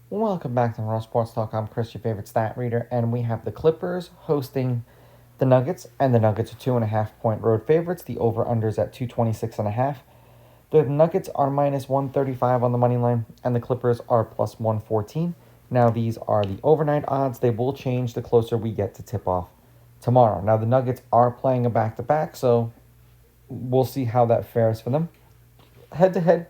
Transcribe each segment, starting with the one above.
Welcome back to Raw Sports Talk. I'm Chris, your favorite stat reader, and we have the Clippers hosting the Nuggets, and the Nuggets are 2.5 point road favorites. The over/unders at 226.5. The Nuggets are minus 135 on the money line, and the Clippers are plus 114. Now these are the overnight odds. They will change the closer we get to tip off tomorrow. Now the Nuggets are playing a back to back, so we'll see how that fares for them. Head to head,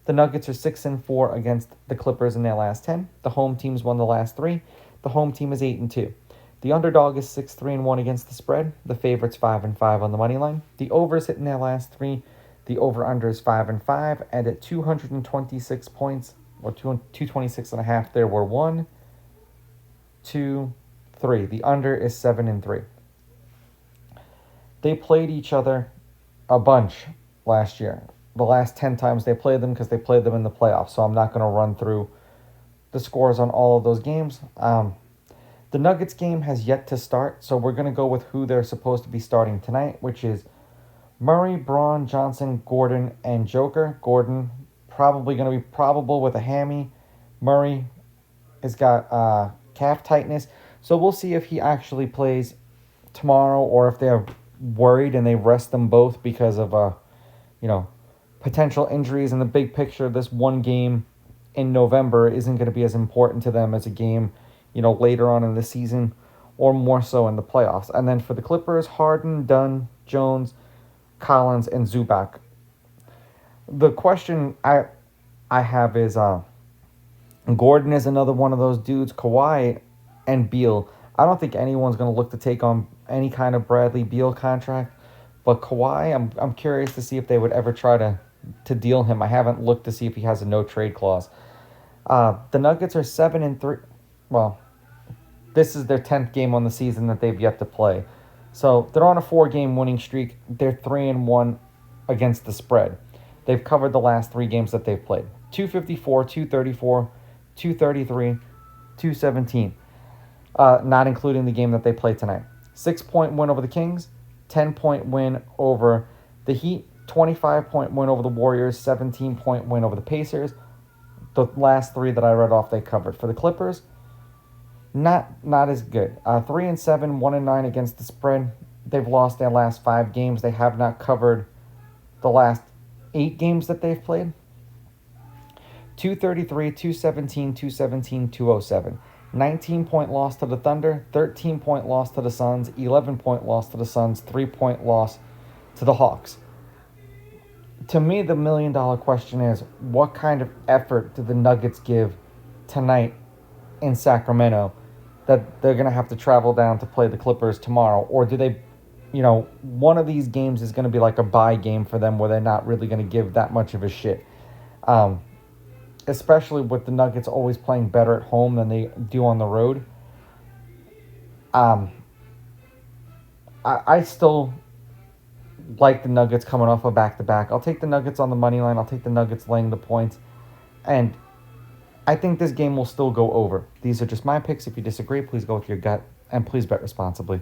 the Nuggets are 6-4 against the Clippers in their last 10. The home team's won the last 3. The home team is 8-2. The underdog is 6-3-1 against the spread. The favorites 5-5 on the money line. The overs hit in their last 3. The over/under is 5-5, and at 226 points or 226.5, there were 1, 2, 3. The under is 7-3. They played each other a bunch last year. The last 10 times they played them, because they played them in the playoffs. So I'm not going to run through the scores on all of those games. The Nuggets game has yet to start, so we're going to go with who they're supposed to be starting tonight, which is Murray, Braun, Johnson, Gordon, and Joker. Gordon probably going to be probable with a hammy. Murray has got calf tightness. So we'll see if he actually plays tomorrow, or if they're worried and they rest them both because of potential injuries. In the big picture, this one game in November isn't going to be as important to them as a game, later on in the season, or more so in the playoffs. And then for the Clippers, Harden, Dunn, Jones, Collins, and Zubac. The question I have is Gordon is another one of those dudes. Kawhi and Beal. I don't think anyone's going to look to take on any kind of Bradley Beal contract. But Kawhi, I'm curious to see if they would ever try to deal him. I haven't looked to see if he has a no trade clause. The Nuggets are 7-3. Well, this is their 10th game on the season that they've yet to play. So they're on a 4-game winning streak. They're 3-1 against the spread. They've covered the last 3 games that they've played. 254, 234, 233, 217. Not including the game that they play tonight. 6-point win over the Kings. 10-point win over the Heat. 25-point win over the Warriors. 17-point win over the Pacers. The last 3 that I read off, they covered. For the Clippers, not as good. 3-7, 1-9 against the spread. They've lost their last 5 games. They have not covered the last 8 games that they've played. 233, 217, 217, 207. 19-point loss to the Thunder, 13-point loss to the Suns, 11-point loss to the Suns, 3-point loss to the Hawks. To me, the million-dollar question is, what kind of effort do the Nuggets give tonight in Sacramento that they're going to have to travel down to play the Clippers tomorrow? Or do they, one of these games is going to be like a bye game for them where they're not really going to give that much of a shit. Especially with the Nuggets always playing better at home than they do on the road. I still like the Nuggets coming off a back-to-back. I'll take the Nuggets on the money line. I'll take the Nuggets laying the points. And I think this game will still go over. These are just my picks. If you disagree, please go with your gut. And please bet responsibly.